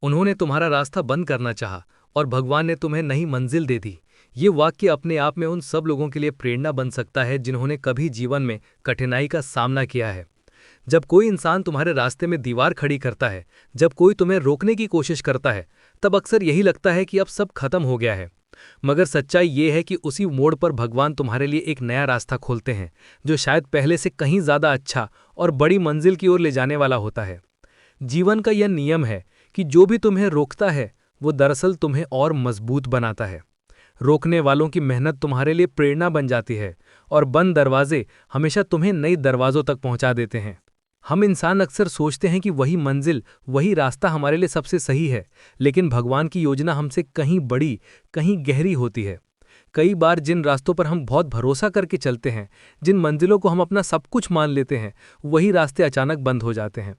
उन्होंने तुम्हारा रास्ता बंद करना चाहा और भगवान ने तुम्हें नई मंजिल दे दी। ये वाक्य अपने आप में उन सब लोगों के लिए प्रेरणा बन सकता है जिन्होंने कभी जीवन में कठिनाई का सामना किया है। जब कोई इंसान तुम्हारे रास्ते में दीवार खड़ी करता है, जब कोई तुम्हें रोकने की कोशिश करता है, तब अक्सर यही लगता है कि अब सब खत्म हो गया है। मगर सच्चाई ये है कि उसी मोड़ पर भगवान तुम्हारे लिए एक नया रास्ता खोलते हैं, जो शायद पहले से कहीं ज्यादा अच्छा और बड़ी मंजिल की ओर ले जाने वाला होता है। जीवन का यह नियम है कि जो भी तुम्हें रोकता है वो दरअसल तुम्हें और मजबूत बनाता है। रोकने वालों की मेहनत तुम्हारे लिए प्रेरणा बन जाती है और बंद दरवाजे हमेशा तुम्हें नई दरवाजों तक पहुंचा देते हैं। हम इंसान अक्सर सोचते हैं कि वही मंजिल, वही रास्ता हमारे लिए सबसे सही है, लेकिन भगवान की योजना हमसे कहीं बड़ी, कहीं गहरी होती है। कई बार जिन रास्तों पर हम बहुत भरोसा करके चलते हैं, जिन मंजिलों को हम अपना सब कुछ मान लेते हैं, वही रास्ते अचानक बंद हो जाते हैं।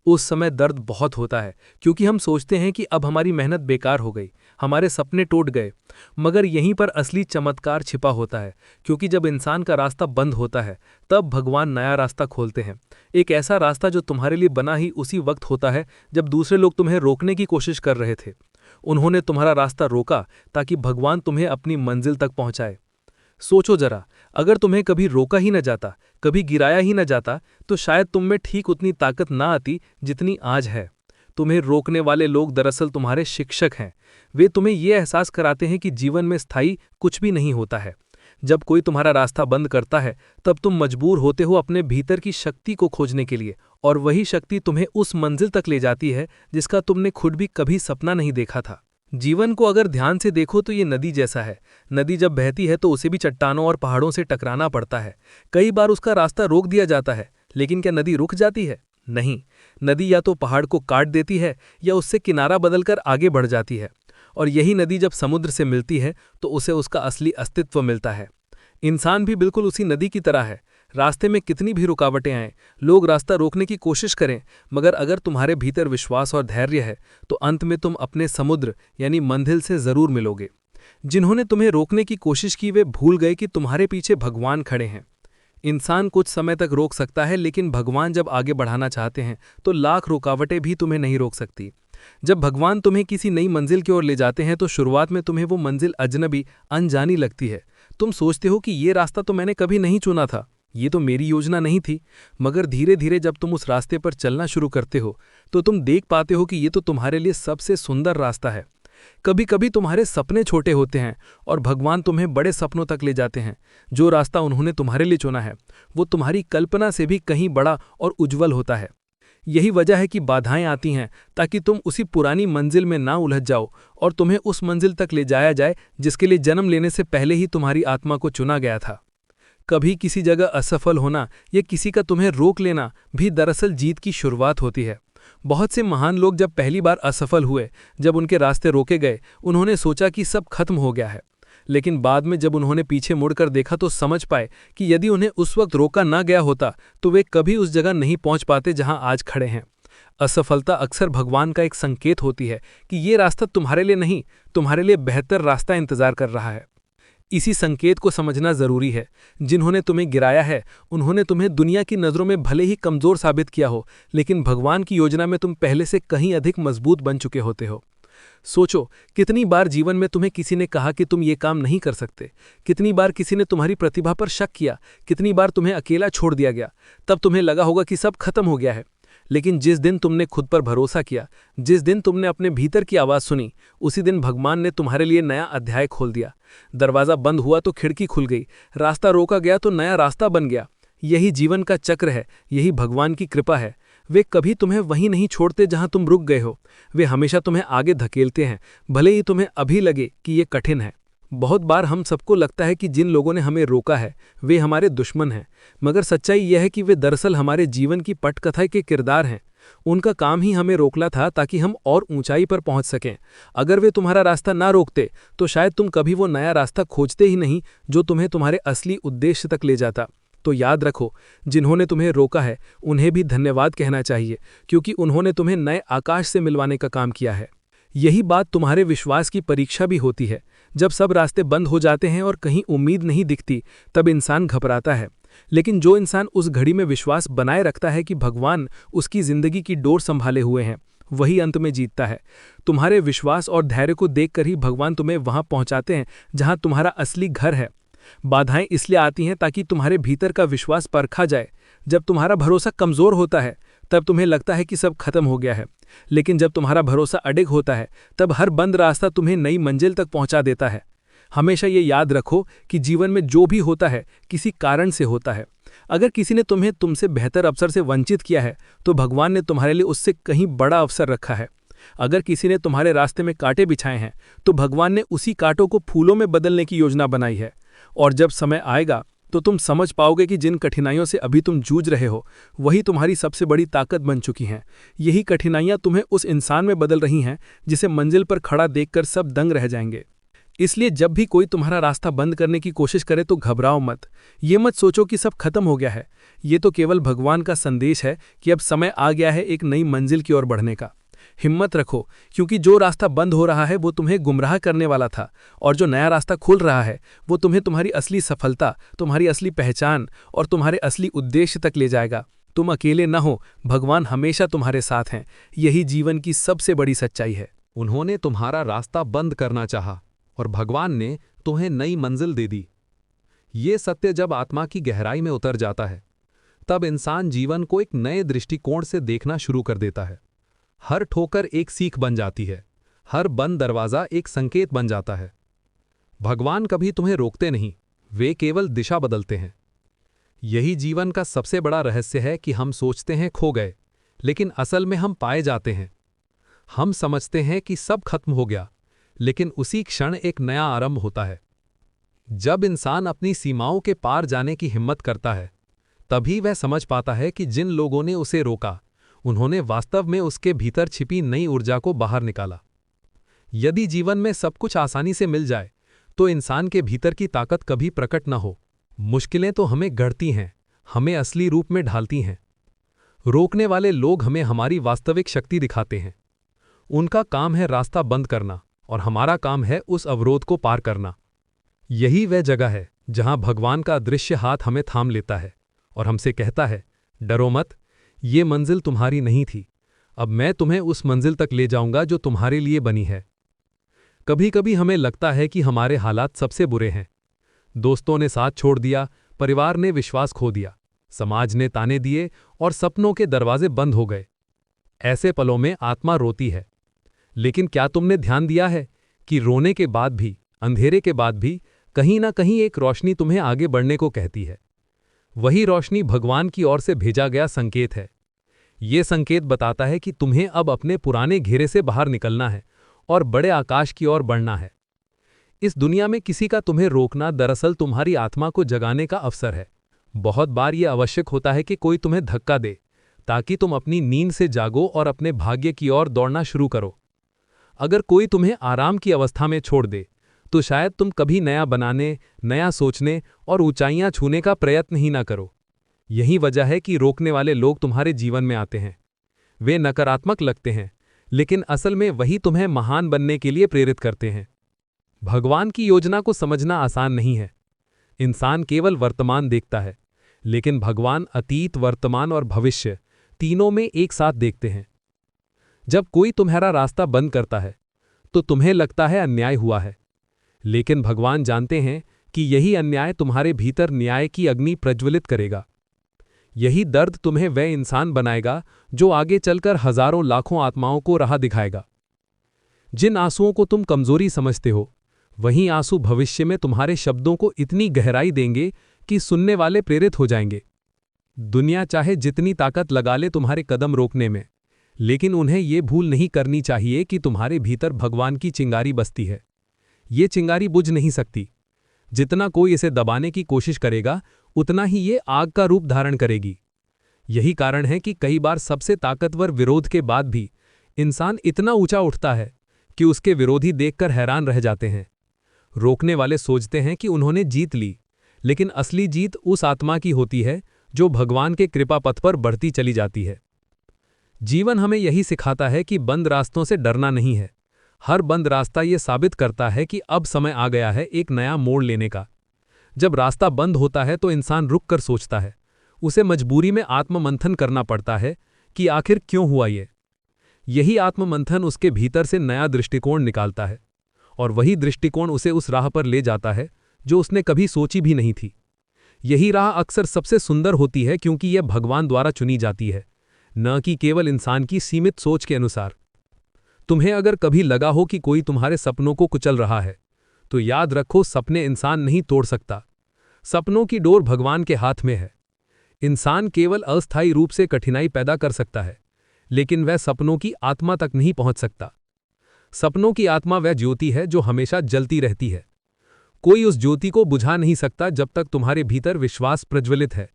उस समय दर्द बहुत होता है, क्योंकि हम सोचते हैं कि अब हमारी मेहनत बेकार हो गई, हमारे सपने टूट गए। मगर यहीं पर असली चमत्कार छिपा होता है, क्योंकि जब इंसान का रास्ता बंद होता है, तब भगवान नया रास्ता खोलते हैं। एक ऐसा रास्ता जो तुम्हारे लिए बना ही उसी वक्त होता है जब दूसरे लोग तुम्हें रोकने की कोशिश कर रहे थे। उन्होंने तुम्हारा रास्ता रोका ताकि भगवान तुम्हें अपनी मंजिल तक पहुंचाए। सोचो जरा, अगर तुम्हें कभी रोका ही न जाता, कभी गिराया ही न जाता, तो शायद तुम में ठीक उतनी ताकत ना आती जितनी आज है। तुम्हें रोकने वाले लोग दरअसल तुम्हारे शिक्षक हैं। वे तुम्हें ये एहसास कराते हैं कि जीवन में स्थायी कुछ भी नहीं होता है। जब कोई तुम्हारा रास्ता बंद करता है, तब तुम मजबूर होते हो अपने भीतर की शक्ति को खोजने के लिए, और वही शक्ति तुम्हें उस मंजिल तक ले जाती है जिसका तुमने खुद भी कभी सपना नहीं देखा था। जीवन को अगर ध्यान से देखो तो ये नदी जैसा है। नदी जब बहती है तो उसे भी चट्टानों और पहाड़ों से टकराना पड़ता है। कई बार उसका रास्ता रोक दिया जाता है, लेकिन क्या नदी रुक जाती है? नहीं। नदी या तो पहाड़ को काट देती है या उससे किनारा बदलकर आगे बढ़ जाती है। और यही नदी जब समुद्र से मिलती है तो उसे उसका असली अस्तित्व मिलता है। इंसान भी बिल्कुल उसी नदी की तरह है। रास्ते में कितनी भी रुकावटें आएं, लोग रास्ता रोकने की कोशिश करें, मगर अगर तुम्हारे भीतर विश्वास और धैर्य है तो अंत में तुम अपने समुद्र यानी मंजिल से जरूर मिलोगे। जिन्होंने तुम्हें रोकने की कोशिश की वे भूल गए कि तुम्हारे पीछे भगवान खड़े हैं। इंसान कुछ समय तक रोक सकता है, लेकिन भगवान जब आगे बढ़ाना चाहते हैं तो लाख रुकावटें भी तुम्हें नहीं रोक सकती। जब भगवान तुम्हें किसी नई मंजिल की ओर ले जाते हैं तो शुरुआत में तुम्हें वो मंजिल अजनबी, अनजानी लगती है। तुम सोचते हो कि ये रास्ता तो मैंने कभी नहीं चुना था, ये तो मेरी योजना नहीं थी। मगर धीरे धीरे जब तुम उस रास्ते पर चलना शुरू करते हो तो तुम देख पाते हो कि ये तो तुम्हारे लिए सबसे सुंदर रास्ता है। कभी कभी तुम्हारे सपने छोटे होते हैं और भगवान तुम्हें बड़े सपनों तक ले जाते हैं। जो रास्ता उन्होंने तुम्हारे लिए चुना है वो तुम्हारी कल्पना से भी कहीं बड़ा और उज्जवल होता है। यही वजह है कि बाधाएं आती हैं, ताकि तुम उसी पुरानी मंजिल में ना उलझ जाओ और तुम्हें उस मंजिल तक ले जाया जाए जिसके लिए जन्म लेने से पहले ही तुम्हारी आत्मा को चुना गया था। कभी किसी जगह असफल होना या किसी का तुम्हें रोक लेना भी दरअसल जीत की शुरुआत होती है। बहुत से महान लोग जब पहली बार असफल हुए, जब उनके रास्ते रोके गए, उन्होंने सोचा कि सब खत्म हो गया है। लेकिन बाद में जब उन्होंने पीछे मुड़कर देखा तो समझ पाए कि यदि उन्हें उस वक्त रोका ना गया होता तो वे कभी उस जगह नहीं पहुंच पाते जहां आज खड़े हैं। असफलता अक्सर भगवान का एक संकेत होती है कि ये रास्ता तुम्हारे लिए नहीं, तुम्हारे लिए बेहतर रास्ता इंतजार कर रहा है। इसी संकेत को समझना जरूरी है। जिन्होंने तुम्हें गिराया है, उन्होंने तुम्हें दुनिया की नज़रों में भले ही कमजोर साबित किया हो, लेकिन भगवान की योजना में तुम पहले से कहीं अधिक मजबूत बन चुके होते हो। सोचो, कितनी बार जीवन में तुम्हें किसी ने कहा कि तुम ये काम नहीं कर सकते, कितनी बार किसी ने तुम्हारी प्रतिभा पर शक किया, कितनी बार तुम्हें अकेला छोड़ दिया गया। तब तुम्हें लगा होगा कि सब खत्म हो गया है। लेकिन जिस दिन तुमने खुद पर भरोसा किया, जिस दिन तुमने अपने भीतर की आवाज़ सुनी, उसी दिन भगवान ने तुम्हारे लिए नया अध्याय खोल दिया। दरवाज़ा बंद हुआ तो खिड़की खुल गई, रास्ता रोका गया तो नया रास्ता बन गया। यही जीवन का चक्र है, यही भगवान की कृपा है। वे कभी तुम्हें वहीं नहीं छोड़ते जहां तुम रुक गए हो। वे हमेशा तुम्हें आगे धकेलते हैं, भले ही तुम्हें अभी लगे कि ये कठिन है। बहुत बार हम सबको लगता है कि जिन लोगों ने हमें रोका है वे हमारे दुश्मन हैं, मगर सच्चाई यह है कि वे दरअसल हमारे जीवन की पटकथा के किरदार हैं। उनका काम ही हमें रोकना था ताकि हम और ऊंचाई पर पहुंच सकें। अगर वे तुम्हारा रास्ता ना रोकते तो शायद तुम कभी वो नया रास्ता खोजते ही नहीं जो तुम्हें तुम्हारे असली उद्देश्य तक ले जाता। तो याद रखो, जिन्होंने तुम्हें रोका है उन्हें भी धन्यवाद कहना चाहिए, क्योंकि उन्होंने तुम्हें नए आकाश से मिलवाने का काम किया है। यही बात तुम्हारे विश्वास की परीक्षा भी होती है। जब सब रास्ते बंद हो जाते हैं और कहीं उम्मीद नहीं दिखती, तब इंसान घबराता है। लेकिन जो इंसान उस घड़ी में विश्वास बनाए रखता है कि भगवान उसकी जिंदगी की डोर संभाले हुए हैं, वही अंत में जीतता है। तुम्हारे विश्वास और धैर्य को देखकर ही भगवान तुम्हें वहां पहुंचाते हैं जहां तुम्हारा असली घर है। बाधाएं इसलिए आती हैं ताकि तुम्हारे भीतर का विश्वास परखा जाए। जब तुम्हारा भरोसा कमजोर होता है तब तुम्हें लगता है कि सब खत्म हो गया है, लेकिन जब तुम्हारा भरोसा अडिग होता है तब हर बंद रास्ता तुम्हें नई मंजिल तक पहुंचा देता है। हमेशा ये याद रखो कि जीवन में जो भी होता है किसी कारण से होता है। अगर किसी ने तुम्हें तुमसे बेहतर अवसर से वंचित किया है तो भगवान ने तुम्हारे लिए उससे कहीं बड़ा अवसर रखा है। अगर किसी ने तुम्हारे रास्ते में कांटे बिछाए हैं तो भगवान ने उसी कांटों को फूलों में बदलने की योजना बनाई है। और जब समय आएगा तो तुम समझ पाओगे कि जिन कठिनाइयों से अभी तुम जूझ रहे हो वही तुम्हारी सबसे बड़ी ताकत बन चुकी हैं। यही कठिनाइयां तुम्हें उस इंसान में बदल रही हैं जिसे मंजिल पर खड़ा देखकर सब दंग रह जाएंगे। इसलिए जब भी कोई तुम्हारा रास्ता बंद करने की कोशिश करे तो घबराओ मत। ये मत सोचो कि सब खत्म हो गया है। ये तो केवल भगवान का संदेश है कि अब समय आ गया है एक नई मंजिल की ओर बढ़ने का। हिम्मत रखो, क्योंकि जो रास्ता बंद हो रहा है वो तुम्हें गुमराह करने वाला था, और जो नया रास्ता खुल रहा है वो तुम्हें तुम्हारी असली सफलता, तुम्हारी असली पहचान और तुम्हारे असली उद्देश्य तक ले जाएगा। तुम अकेले न हो, भगवान हमेशा तुम्हारे साथ हैं। यही जीवन की सबसे बड़ी सच्चाई है। उन्होंने तुम्हारा रास्ता बंद करना चाहा और भगवान ने तुम्हें नई मंजिल दे दी। ये सत्य जब आत्मा की गहराई में उतर जाता है तब इंसान जीवन को एक नए दृष्टिकोण से देखना शुरू कर देता है। हर ठोकर एक सीख बन जाती है, हर बंद दरवाज़ा एक संकेत बन जाता है। भगवान कभी तुम्हें रोकते नहीं, वे केवल दिशा बदलते हैं। यही जीवन का सबसे बड़ा रहस्य है कि हम सोचते हैं खो गए, लेकिन असल में हम पाए जाते हैं। हम समझते हैं कि सब खत्म हो गया, लेकिन उसी क्षण एक नया आरंभ होता है। जब इंसान अपनी सीमाओं के पार जाने की हिम्मत करता है तभी वह समझ पाता है कि जिन लोगों ने उसे रोका उन्होंने वास्तव में उसके भीतर छिपी नई ऊर्जा को बाहर निकाला। यदि जीवन में सब कुछ आसानी से मिल जाए तो इंसान के भीतर की ताकत कभी प्रकट न हो। मुश्किलें तो हमें गढ़ती हैं, हमें असली रूप में ढालती हैं। रोकने वाले लोग हमें हमारी वास्तविक शक्ति दिखाते हैं। उनका काम है रास्ता बंद करना और हमारा काम है उस अवरोध को पार करना। यही वह जगह है जहां भगवान का अदृश्य हाथ हमें थाम लेता है और हमसे कहता है, डरो मत, ये मंजिल तुम्हारी नहीं थी, अब मैं तुम्हें उस मंजिल तक ले जाऊंगा जो तुम्हारे लिए बनी है। कभी कभी हमें लगता है कि हमारे हालात सबसे बुरे हैं। दोस्तों ने साथ छोड़ दिया, परिवार ने विश्वास खो दिया, समाज ने ताने दिए और सपनों के दरवाजे बंद हो गए। ऐसे पलों में आत्मा रोती है, लेकिन क्या तुमने ध्यान दिया है कि रोने के बाद भी, अंधेरे के बाद भी कहीं ना कहीं एक रोशनी तुम्हें आगे बढ़ने को कहती है। वही रोशनी भगवान की ओर से भेजा गया संकेत है। ये संकेत बताता है कि तुम्हें अब अपने पुराने घेरे से बाहर निकलना है और बड़े आकाश की ओर बढ़ना है। इस दुनिया में किसी का तुम्हें रोकना दरअसल तुम्हारी आत्मा को जगाने का अवसर है। बहुत बार यह आवश्यक होता है कि कोई तुम्हें धक्का दे ताकि तुम अपनी नींद से जागो और अपने भाग्य की ओर दौड़ना शुरू करो। अगर कोई तुम्हें आराम की अवस्था में छोड़ दे तो शायद तुम कभी नया बनाने, नया सोचने और ऊंचाइयां छूने का प्रयत्न ही ना करो। यही वजह है कि रोकने वाले लोग तुम्हारे जीवन में आते हैं। वे नकारात्मक लगते हैं, लेकिन असल में वही तुम्हें महान बनने के लिए प्रेरित करते हैं। भगवान की योजना को समझना आसान नहीं है। इंसान केवल वर्तमान देखता है, लेकिन भगवान अतीत, वर्तमान और भविष्य तीनों में एक साथ देखते हैं। जब कोई तुम्हारा रास्ता बंद करता है तो तुम्हें लगता है अन्याय हुआ है, लेकिन भगवान जानते हैं कि यही अन्याय तुम्हारे भीतर न्याय की अग्नि प्रज्वलित करेगा। यही दर्द तुम्हें वह इंसान बनाएगा जो आगे चलकर हजारों लाखों आत्माओं को राह दिखाएगा। जिन आंसुओं को तुम कमजोरी समझते हो, वही आंसू भविष्य में तुम्हारे शब्दों को इतनी गहराई देंगे कि सुनने वाले प्रेरित हो जाएंगे। दुनिया चाहे जितनी ताकत लगा ले तुम्हारे कदम रोकने में, लेकिन उन्हें ये भूल नहीं करनी चाहिए कि तुम्हारे भीतर भगवान की चिंगारी बसती है। ये चिंगारी बुझ नहीं सकती। जितना कोई इसे दबाने की कोशिश करेगा उतना ही ये आग का रूप धारण करेगी। यही कारण है कि कई बार सबसे ताकतवर विरोध के बाद भी इंसान इतना ऊंचा उठता है कि उसके विरोधी देखकर हैरान रह जाते हैं। रोकने वाले सोचते हैं कि उन्होंने जीत ली, लेकिन असली जीत उस आत्मा की होती है जो भगवान के कृपा पथ पर बढ़ती चली जाती है। जीवन हमें यही सिखाता है कि बंद रास्तों से डरना नहीं है। हर बंद रास्ता ये साबित करता है कि अब समय आ गया है एक नया मोड़ लेने का। जब रास्ता बंद होता है तो इंसान रुक कर सोचता है। उसे मजबूरी में आत्ममंथन करना पड़ता है कि आखिर क्यों हुआ ये। यही आत्ममंथन उसके भीतर से नया दृष्टिकोण निकालता है, और वही दृष्टिकोण उसे उस राह पर ले जाता है जो उसने कभी सोची भी नहीं थी। यही राह अक्सर सबसे सुंदर होती है क्योंकि यह भगवान द्वारा चुनी जाती है, न कि केवल इंसान की सीमित सोच के अनुसार। तुम्हें अगर कभी लगा हो कि कोई तुम्हारे सपनों को कुचल रहा है, तो याद रखो, सपने इंसान नहीं तोड़ सकता। सपनों की डोर भगवान के हाथ में है। इंसान केवल अस्थायी रूप से कठिनाई पैदा कर सकता है, लेकिन वह सपनों की आत्मा तक नहीं पहुंच सकता। सपनों की आत्मा वह ज्योति है जो हमेशा जलती रहती है। कोई उस ज्योति को बुझा नहीं सकता जब तक तुम्हारे भीतर विश्वास प्रज्वलित है।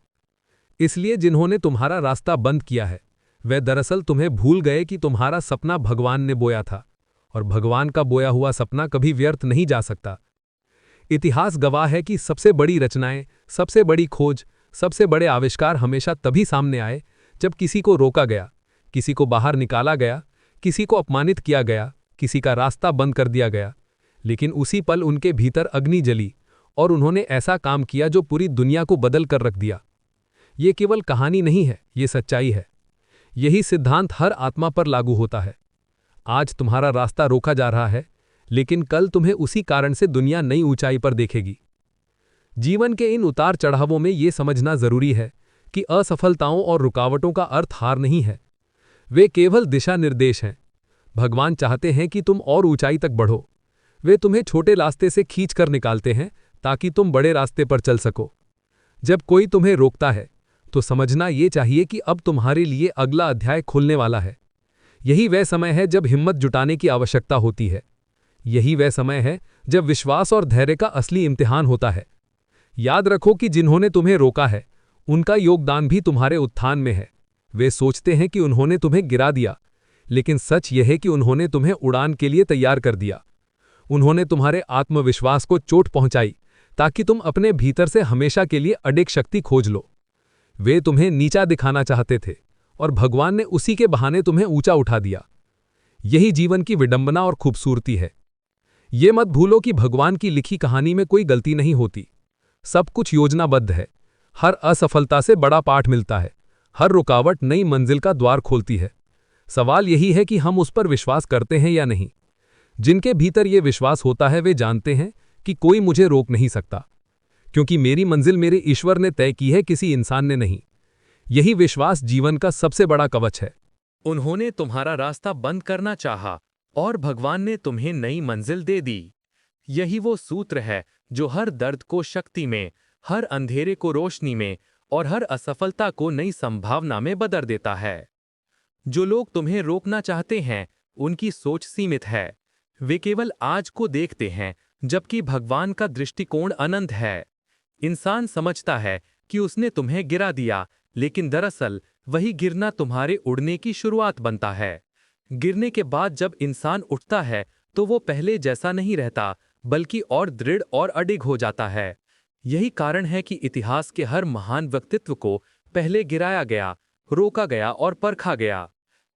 इसलिए जिन्होंने तुम्हारा रास्ता बंद किया है, वे दरअसल तुम्हें भूल गए कि तुम्हारा सपना भगवान ने बोया था, और भगवान का बोया हुआ सपना कभी व्यर्थ नहीं जा सकता। इतिहास गवाह है कि सबसे बड़ी रचनाएं, सबसे बड़ी खोज, सबसे बड़े आविष्कार हमेशा तभी सामने आए जब किसी को रोका गया, किसी को बाहर निकाला गया, किसी को अपमानित किया गया, किसी का रास्ता बंद कर दिया गया। लेकिन उसी पल उनके भीतर अग्नि जली और उन्होंने ऐसा काम किया जो पूरी दुनिया को बदल कर रख दिया। ये केवल कहानी नहीं है, ये सच्चाई है। यही सिद्धांत हर आत्मा पर लागू होता है। आज तुम्हारा रास्ता रोका जा रहा है, लेकिन कल तुम्हें उसी कारण से दुनिया नई ऊंचाई पर देखेगी। जीवन के इन उतार चढ़ावों में ये समझना जरूरी है कि असफलताओं और रुकावटों का अर्थ हार नहीं है, वे केवल दिशा निर्देश हैं। भगवान चाहते हैं कि तुम और ऊंचाई तक बढ़ो। वे तुम्हें छोटे रास्ते से खींच कर निकालते हैं ताकि तुम बड़े रास्ते पर चल सको। जब कोई तुम्हें रोकता है तो समझना ये चाहिए कि अब तुम्हारे लिए अगला अध्याय खुलने वाला है। यही वह समय है जब हिम्मत जुटाने की आवश्यकता होती है। यही वह समय है जब विश्वास और धैर्य का असली इम्तिहान होता है। याद रखो कि जिन्होंने तुम्हें रोका है, उनका योगदान भी तुम्हारे उत्थान में है। वे सोचते हैं कि उन्होंने तुम्हें गिरा दिया, लेकिन सच यह है कि उन्होंने तुम्हें उड़ान के लिए तैयार कर दिया। उन्होंने तुम्हारे आत्मविश्वास को चोट पहुंचाई ताकि तुम अपने भीतर से हमेशा के लिए अडिग शक्ति खोज लो। वे तुम्हें नीचा दिखाना चाहते थे और भगवान ने उसी के बहाने तुम्हें ऊंचा उठा दिया। यही जीवन की विडंबना और खूबसूरती है। ये मत भूलो कि भगवान की लिखी कहानी में कोई गलती नहीं होती। सब कुछ योजनाबद्ध है। हर असफलता से बड़ा पाठ मिलता है। हर रुकावट नई मंजिल का द्वार खोलती है। सवाल यही है कि हम उस पर विश्वास करते हैं या नहीं। जिनके भीतर ये विश्वास होता है वे जानते हैं कि कोई मुझे रोक नहीं सकता, क्योंकि मेरी मंजिल मेरे ईश्वर ने तय की है, किसी इंसान ने नहीं। यही विश्वास जीवन का सबसे बड़ा कवच है। उन्होंने तुम्हारा रास्ता बंद करना चाहा और भगवान ने तुम्हें नई मंजिल दे दी। यही वो सूत्र है जो हर दर्द को शक्ति में, हर अंधेरे को रोशनी में और हर असफलता को नई संभावना में बदल देता है। जो लोग तुम्हें रोकना चाहते हैं, उनकी सोच सीमित है। वे केवल आज को देखते हैं, जबकि भगवान का दृष्टिकोण अनंत है। इंसान समझता है कि उसने तुम्हें गिरा दिया, लेकिन दरअसल वही गिरना तुम्हारे उड़ने की शुरुआत बनता है। गिरने के बाद जब इंसान उठता है तो वो पहले जैसा नहीं रहता, बल्कि और दृढ़ और अडिग हो जाता है। यही कारण है कि इतिहास के हर महान व्यक्तित्व को पहले गिराया गया, रोका गया और परखा गया।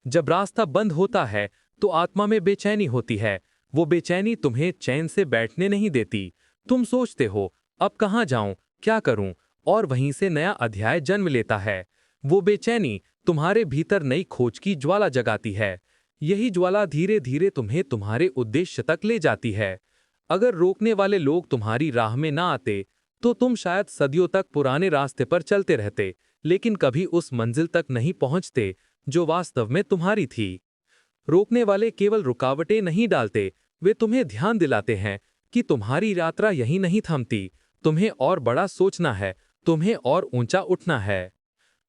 जब रास्ता बंद होता है तो आत्मा में बेचैनी होती है। वो बेचैनी तुम्हें चैन से बैठने नहीं देती। तुम सोचते हो, अब कहाँ जाऊं, क्या करूं, और वहीं से नया अध्याय जन्म लेता है। वो बेचैनी तुम्हारे भीतर नई खोज की ज्वाला जगाती है। यही ज्वाला धीरे धीरे तुम्हें तुम्हारे उद्देश्य तक ले जाती है। अगर रोकने वाले लोग तुम्हारी राह में ना आते तो तुम शायद सदियों तक पुराने रास्ते पर चलते रहते, लेकिन कभी उस मंजिल तक नहीं पहुंचते जो वास्तव में तुम्हारी थी। रोकने वाले केवल रुकावटें नहीं डालते, वे तुम्हें ध्यान दिलाते हैं कि तुम्हारी यात्रा यहीं नहीं थमती। तुम्हें और बड़ा सोचना है, तुम्हें और ऊंचा उठना है।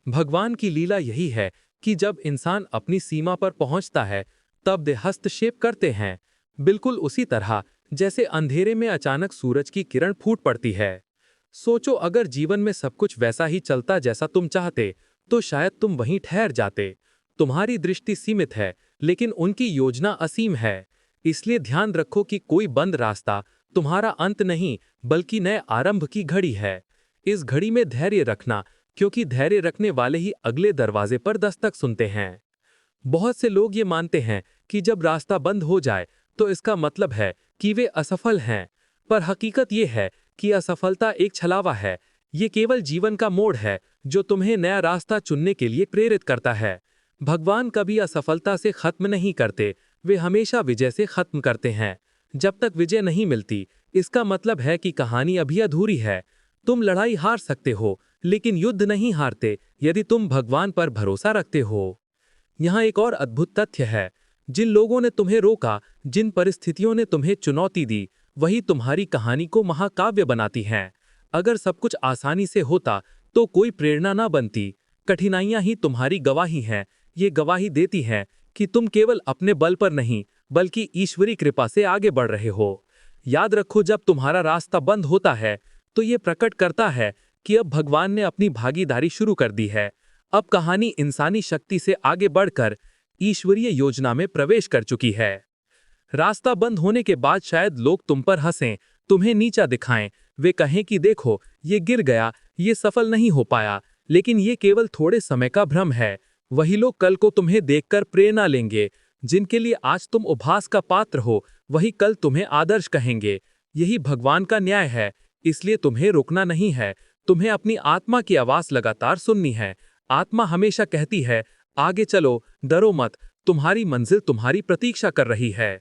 भगवान की लीला यही है कि जब इंसान अपनी सीमा पर पहुंचता है, तब वे हस्तक्षेप करते हैं, बिल्कुल उसी तरह जैसे अंधेरे में अचानक सूरज की किरण फूट पड़ती है। सोचो, अगर जीवन में सब कुछ वैसा ही चलता जैसा तुम चाहते, तो शायद तुम वहीं ठहर जाते। तुम्हारी दृष्टि सीमित है, लेकिन उनकी योजना असीम है। इसलिए ध्यान रखो कि कोई बंद रास्ता तुम्हारा अंत नहीं, बल्कि नए आरंभ की घड़ी है। इस घड़ी में धैर्य रखना, क्योंकि धैर्य रखने वाले ही अगले दरवाजे पर दस्तक सुनते हैं। बहुत से लोग ये मानते हैं कि जब रास्ता बंद हो जाए तो इसका मतलब है कि वे असफल हैं, पर हकीकत ये है कि असफलता एक छलावा है। ये केवल जीवन का मोड़ है जो तुम्हें नया रास्ता चुनने के लिए प्रेरित करता है। भगवान कभी असफलता से खत्म नहीं करते, वे हमेशा विजय से खत्म करते हैं। जब तक विजय नहीं मिलती, इसका मतलब है कि कहानी अभी अधूरी है। तुम लड़ाई हार सकते हो, लेकिन युद्ध नहीं हारते यदि तुम भगवान पर भरोसा रखते हो। यहाँ एक और अद्भुत तथ्य है, जिन लोगों ने तुम्हें रोका, जिन परिस्थितियों ने तुम्हें चुनौती दी, वही तुम्हारी कहानी को महाकाव्य बनाती हैं। अगर सब कुछ आसानी से होता तो कोई प्रेरणा ना बनती। कठिनाइयां ही तुम्हारी गवाही हैं। ये गवाही देती हैं कि तुम केवल अपने बल पर नहीं, बल्कि ईश्वरी कृपा से आगे बढ़ रहे हो। याद रखो, जब तुम्हारा रास्ता बंद होता है तो ये प्रकट करता है कि अब भगवान ने अपनी भागीदारी शुरू कर दी है। अब कहानी इंसानी शक्ति से आगे बढ़कर ईश्वरीय योजना में प्रवेश कर चुकी है। रास्ता बंद होने के बाद शायद लोग तुम पर हंसें, तुम्हें नीचा दिखाएं, वे कहें कि देखो, ये गिर गया, ये सफल नहीं हो पाया, लेकिन ये केवल थोड़े समय का भ्रम है। वही लोग कल को तुम्हें देखकर प्रेरणा लेंगे। जिनके लिए आज तुम उपहास का पात्र हो, वही कल तुम्हें आदर्श कहेंगे। यही भगवान का न्याय है। इसलिए तुम्हें रुकना नहीं है, तुम्हें अपनी आत्मा की आवाज लगातार सुननी है। आत्मा हमेशा कहती है, आगे चलो, डरो मत, तुम्हारी मंजिल तुम्हारी प्रतीक्षा कर रही है।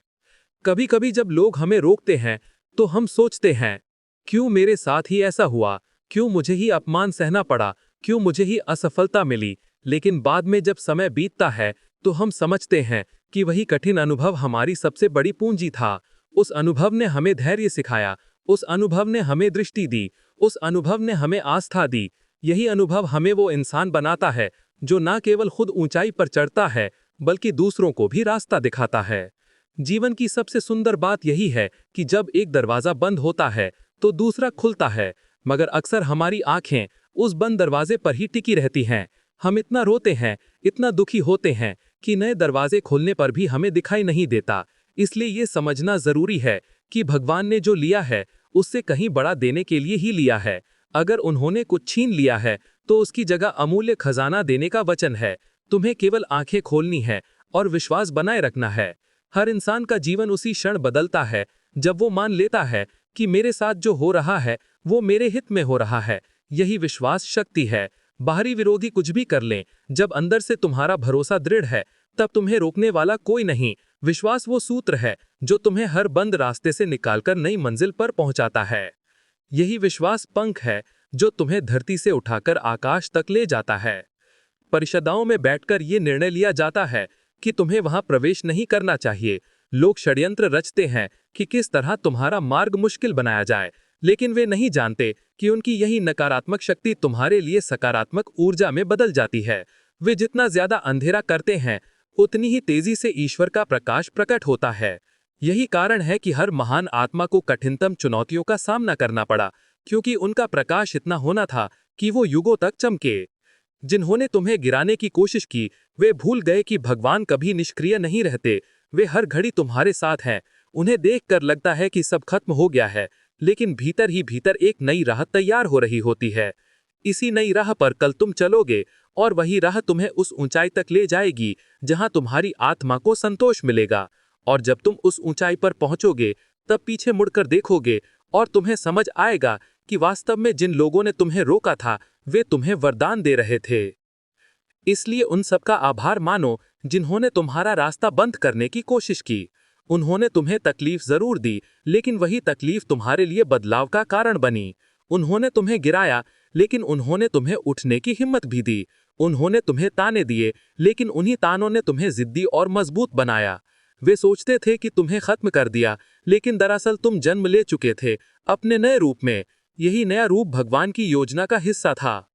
कभी कभी जब लोग हमें रोकते हैं तो हम सोचते हैं, क्यों मेरे साथ ही ऐसा हुआ, क्यों मुझे ही अपमान सहना पड़ा, क्यों मुझे ही असफलता मिली। लेकिन बाद में जब समय बीतता है तो हम समझते हैं कि वही कठिन अनुभव हमारी सबसे बड़ी पूंजी था। उस अनुभव ने हमें धैर्य सिखाया, उस अनुभव ने हमें दृष्टि दी, उस अनुभव ने हमें आस्था दी। यही अनुभव हमें वो इंसान बनाता है जो न केवल खुद ऊंचाई पर चढ़ता है, बल्कि दूसरों को भी रास्ता दिखाता है। जीवन की सबसे सुंदर बात यही है कि जब एक दरवाजा बंद होता है तो दूसरा खुलता है, मगर अक्सर हमारी आंखें उस बंद दरवाजे पर ही टिकी रहती हैं। हम इतना रोते हैं, इतना दुखी होते हैं कि नए दरवाजे खोलने पर भी हमें दिखाई नहीं देता। इसलिए ये समझना जरूरी है कि भगवान ने जो लिया है उससे कहीं बड़ा देने के लिए ही लिया है। अगर उन्होंने कुछ छीन लिया है तो उसकी जगह अमूल्य खजाना देने का वचन है। तुम्हें केवल आंखें खोलनी है और विश्वास बनाए रखना है। हर इंसान का जीवन उसी क्षण बदलता है जब वो मान लेता है कि मेरे साथ जो हो रहा है वो मेरे हित में हो रहा है। यही विश्वास शक्ति है। बाहरी विरोधी कुछ भी कर लें, जब अंदर से तुम्हारा भरोसा दृढ़ है तब तुम्हें रोकने वाला कोई नहीं। विश्वास वो सूत्र है जो तुम्हें हर बंद रास्ते से निकालकर नई मंजिल पर पहुंचाता है। यही विश्वास पंख है जो तुम्हें धरती से उठाकर आकाश तक ले जाता है। परिषदाओं में बैठकर ये निर्णय लिया जाता है कि तुम्हें वहां प्रवेश नहीं करना चाहिए। लोग षड्यंत्र रचते हैं कि किस तरह तुम्हारा मार्ग मुश्किल बनाया जाए, लेकिन वे नहीं जानते कि उनकी यही नकारात्मक शक्ति तुम्हारे लिए सकारात्मक ऊर्जा में बदल जाती है। वे जितना ज्यादा अंधेरा करते हैं, उतनी ही तेजी से ईश्वर का प्रकाश प्रकट होता है। यही कारण है कि हर महान आत्मा को कठिनतम चुनौतियों का सामना करना पड़ा, क्योंकि उनका प्रकाश इतना होना था कि वो युगों तक चमके। जिन्होंने तुम्हें गिराने की कोशिश की, वे भूल गए कि भगवान कभी निष्क्रिय नहीं रहते। वे हर घड़ी तुम्हारे साथ हैं। उन्हें देखकर लगता है कि सब खत्म हो गया है, लेकिन भीतर ही भीतर एक नई राह तैयार हो रही होती है। इसी नई राह पर कल तुम चलोगे और वही राह तुम्हें उस ऊंचाई तक ले जाएगी जहां तुम्हारी आत्मा को संतोष मिलेगा। और जब तुम उस ऊंचाई पर पहुंचोगे तब पीछे मुड़कर देखोगे और तुम्हें समझ आएगा कि वास्तव में जिन लोगों ने तुम्हें रोका था वे तुम्हें वरदान दे रहे थे। इसलिए उन सबका आभार मानो जिन्होंने तुम्हारा रास्ता बंद करने की कोशिश की। उन्होंने तुम्हें तकलीफ जरूर दी, लेकिन वही तकलीफ तुम्हारे लिए बदलाव का कारण बनी। उन्होंने तुम्हें गिराया, लेकिन उन्होंने तुम्हें उठने की हिम्मत भी दी। उन्होंने तुम्हें ताने दिए, लेकिन उन्हीं तानों ने तुम्हें जिद्दी और मजबूत बनाया। वे सोचते थे कि तुम्हें खत्म कर दिया, लेकिन दरअसल तुम जन्म ले चुके थे अपने नए रूप में। यही नया रूप भगवान की योजना का हिस्सा था।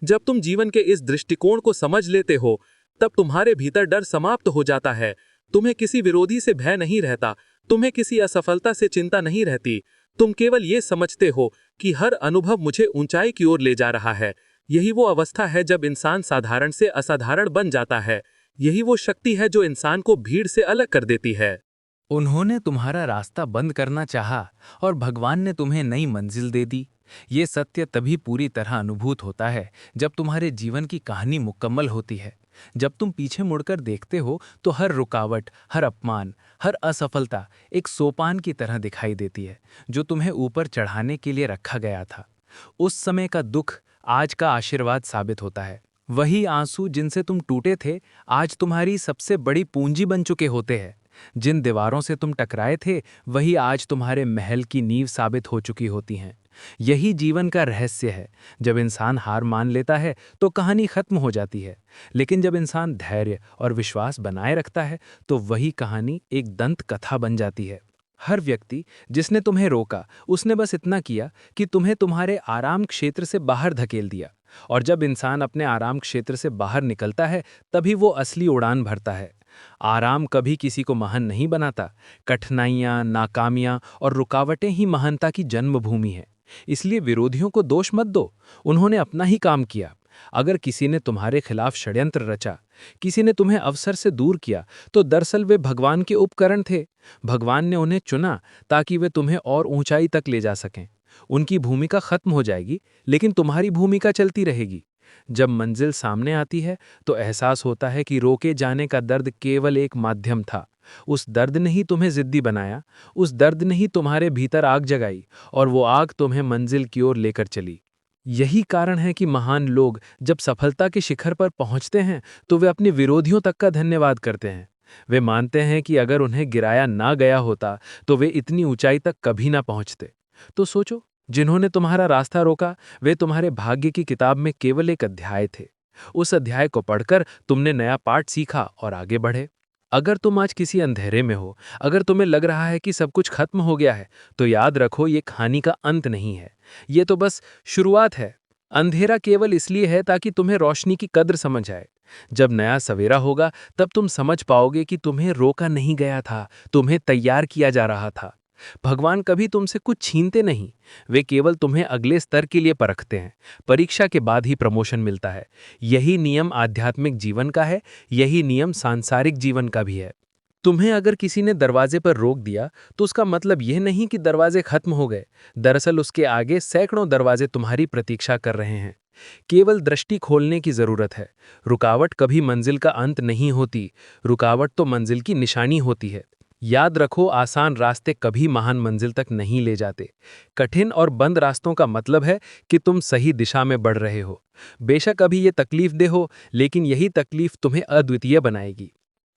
जब तुम जीवन के इस दृष्टिकोण को समझ लेते हो, तब तुम्हारे भीतर डर समाप्त हो जाता है। तुम्हें किसी विरोधी से भय नहीं रहता, तुम्हें किसी असफलता से चिंता नहीं रहती। तुम केवल ये समझते हो कि हर अनुभव मुझे ऊंचाई की ओर ले जा रहा है। यही वो अवस्था है जब इंसान साधारण से असाधारण बन जाता है। यही वो शक्ति है जो इंसान को भीड़ से अलग कर देती है। उन्होंने तुम्हारा रास्ता बंद करना चाहा और भगवान ने तुम्हें नई मंजिल दे दी। ये सत्य तभी पूरी तरह अनुभूत होता है जब तुम्हारे जीवन की कहानी मुकम्मल होती है। जब तुम पीछे मुड़कर देखते हो तो हर रुकावट, हर अपमान, हर असफलता एक सोपान की तरह दिखाई देती है जो तुम्हें ऊपर चढ़ाने के लिए रखा गया था। उस समय का दुख आज का आशीर्वाद साबित होता है। वही आंसू जिनसे तुम टूटे थे आज तुम्हारी सबसे बड़ी पूंजी बन चुके होते हैं। जिन दीवारों से तुम टकराए थे वही आज तुम्हारे महल की नींव साबित हो चुकी होती हैं। यही जीवन का रहस्य है। जब इंसान हार मान लेता है तो कहानी खत्म हो जाती है, लेकिन जब इंसान धैर्य और विश्वास बनाए रखता है तो वही कहानी एक दंत कथा बन जाती है। हर व्यक्ति जिसने तुम्हें रोका उसने बस इतना किया कि तुम्हें तुम्हारे आराम क्षेत्र से बाहर धकेल दिया। और जब इंसान अपने आराम क्षेत्र से बाहर निकलता है तभी वो असली उड़ान भरता है। आराम कभी किसी को महान नहीं बनाता। कठिनाइयाँ, नाकामियाँ और रुकावटें ही महानता की जन्मभूमि है। इसलिए विरोधियों को दोष मत दो, उन्होंने अपना ही काम किया। अगर किसी ने तुम्हारे खिलाफ षड्यंत्र रचा, किसी ने तुम्हें अवसर से दूर किया, तो दरअसल वे भगवान के उपकरण थे। भगवान ने उन्हें चुना ताकि वे तुम्हें और ऊंचाई तक ले जा सकें। उनकी भूमिका खत्म हो जाएगी, लेकिन तुम्हारी भूमिका चलती रहेगी। जब मंजिल सामने आती है तो एहसास होता है कि रोके जाने का दर्द केवल एक माध्यम था। उस दर्द ने ही तुम्हें जिद्दी बनाया, उस दर्द ने ही तुम्हारे भीतर आग जगाई, और वो आग तुम्हें मंजिल की ओर लेकर चली। यही कारण है कि महान लोग जब सफलता के शिखर पर पहुंचते हैं तो वे अपने विरोधियों तक का धन्यवाद करते हैं। वे मानते हैं कि अगर उन्हें गिराया ना गया होता तो वे इतनी ऊंचाई तक कभी ना पहुंचते। तो सोचो, जिन्होंने तुम्हारा रास्ता रोका वे तुम्हारे भाग्य की किताब में केवल एक अध्याय थे। उस अध्याय को पढ़कर तुमने नया पाठ सीखा और आगे बढ़े। अगर तुम आज किसी अंधेरे में हो, अगर तुम्हें लग रहा है कि सब कुछ खत्म हो गया है, तो याद रखो ये कहानी का अंत नहीं है, ये तो बस शुरुआत है। अंधेरा केवल इसलिए है ताकि तुम्हें रोशनी की कद्र समझ आए। जब नया सवेरा होगा तब तुम समझ पाओगे कि तुम्हें रोका नहीं गया था, तुम्हें तैयार किया जा रहा था। भगवान कभी तुमसे कुछ छीनते नहीं, वे केवल तुम्हें अगले स्तर के लिए परखते हैं। परीक्षा के बाद ही प्रमोशन मिलता है। यही नियम आध्यात्मिक जीवन का है, यही नियम सांसारिक जीवन का भी है। तुम्हें अगर किसी ने दरवाजे पर रोक दिया तो उसका मतलब यह नहीं कि दरवाजे खत्म हो गए। दरअसल उसके आगे सैकड़ों दरवाजे तुम्हारी प्रतीक्षा कर रहे हैं। केवल दृष्टि खोलने की जरूरत है। रुकावट कभी मंजिल का अंत नहीं होती, रुकावट तो मंजिल की निशानी होती है। याद रखो, आसान रास्ते कभी महान मंजिल तक नहीं ले जाते। कठिन और बंद रास्तों का मतलब है कि तुम सही दिशा में बढ़ रहे हो। बेशक अभी ये तकलीफ दे हो, लेकिन यही तकलीफ तुम्हें अद्वितीय बनाएगी।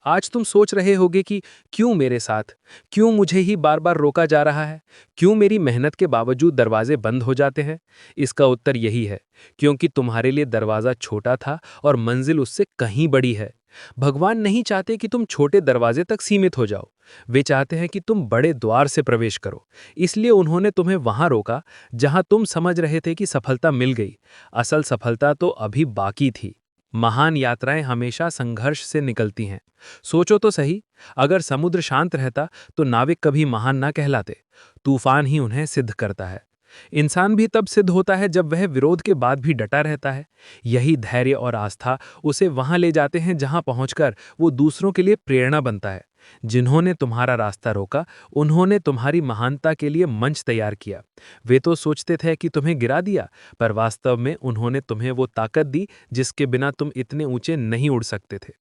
आज तुम सोच रहे होगे कि क्यों मेरे साथ, क्यों मुझे ही बार बार रोका जा रहा है, क्यों मेरी मेहनत के बावजूद दरवाजे बंद हो जाते हैं। इसका उत्तर यही है, क्योंकि तुम्हारे लिए दरवाज़ा छोटा था और मंजिल उससे कहीं बड़ी है। भगवान नहीं चाहते कि तुम छोटे दरवाजे तक सीमित हो जाओ, वे चाहते हैं कि तुम बड़े द्वार से प्रवेश करो। इसलिए उन्होंने तुम्हें वहां रोका जहां तुम समझ रहे थे कि सफलता मिल गई। असल सफलता तो अभी बाकी थी। महान यात्राएं हमेशा संघर्ष से निकलती हैं। सोचो तो सही, अगर समुद्र शांत रहता तो नाविक कभी महान ना कहलाते। तूफान ही उन्हें सिद्ध करता है। इंसान भी तब सिद्ध होता है जब वह विरोध के बाद भी डटा रहता है। यही धैर्य और आस्था उसे वहां ले जाते हैं जहां पहुंचकर वो दूसरों के लिए प्रेरणा बनता है। जिन्होंने तुम्हारा रास्ता रोका, उन्होंने तुम्हारी महानता के लिए मंच तैयार किया। वे तो सोचते थे कि तुम्हें गिरा दिया, पर वास्तव में उन्होंने तुम्हें वो ताकत दी जिसके बिना तुम इतने ऊंचे नहीं उड़ सकते थे।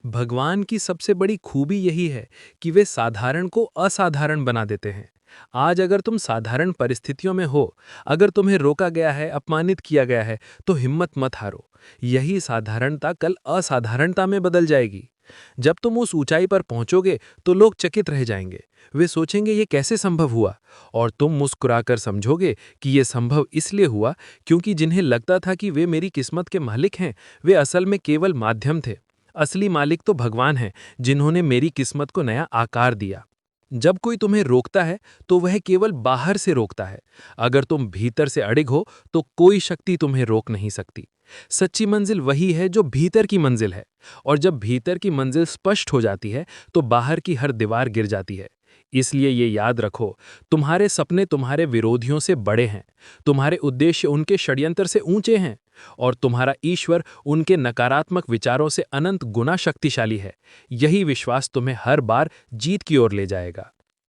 भगवान की सबसे बड़ी खूबी यही है कि वे साधारण को असाधारण बना देते हैं। आज अगर तुम साधारण परिस्थितियों में हो, अगर तुम्हें रोका गया है, अपमानित किया गया है, तो हिम्मत मत हारो। यही साधारणता कल असाधारणता में बदल जाएगी। जब तुम उस ऊंचाई पर पहुंचोगे तो लोग चकित रह जाएंगे। वे सोचेंगे ये कैसे संभव हुआ, और तुम मुस्कुराकर समझोगे कि ये संभव इसलिए हुआ क्योंकि जिन्हें लगता था कि वे मेरी किस्मत के मालिक हैं, वे असल में केवल माध्यम थे। असली मालिक तो भगवान हैं, जिन्होंने मेरी किस्मत को नया आकार दिया। जब कोई तुम्हें रोकता है तो वह केवल बाहर से रोकता है। अगर तुम भीतर से अड़िग हो तो कोई शक्ति तुम्हें रोक नहीं सकती। सच्ची मंजिल वही है जो भीतर की मंजिल है, और जब भीतर की मंजिल स्पष्ट हो जाती है तो बाहर की हर दीवार गिर जाती है। इसलिए ये याद रखो, तुम्हारे सपने तुम्हारे विरोधियों से बड़े हैं, तुम्हारे उद्देश्य उनके षड्यंत्र से ऊंचे हैं, और तुम्हारा ईश्वर उनके नकारात्मक विचारों से अनंत गुना शक्तिशाली है। यही विश्वास तुम्हें हर बार जीत की ओर ले जाएगा।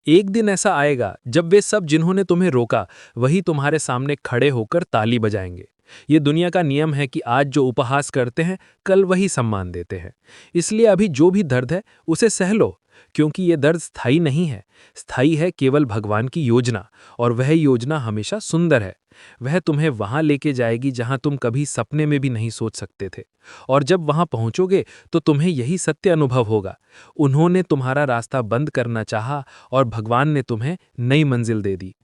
एक दिन ऐसा आएगा जब वे सब जिन्होंने तुम्हें रोका वही तुम्हारे सामने खड़े होकर ताली बजाएंगे। ये दुनिया का नियम है कि आज जो उपहास करते हैं कल वही सम्मान देते हैं। इसलिए अभी जो भी दर्द है उसे सह लो, क्योंकि ये दर्द स्थायी नहीं है। स्थायी है केवल भगवान की योजना, और वह योजना हमेशा सुंदर है। वह तुम्हें वहां लेके जाएगी जहां तुम कभी सपने में भी नहीं सोच सकते थे। और जब वहां पहुंचोगे तो तुम्हें यही सत्य अनुभव होगा। उन्होंने तुम्हारा रास्ता बंद करना चाहा और भगवान ने तुम्हें नई मंजिल दे दी।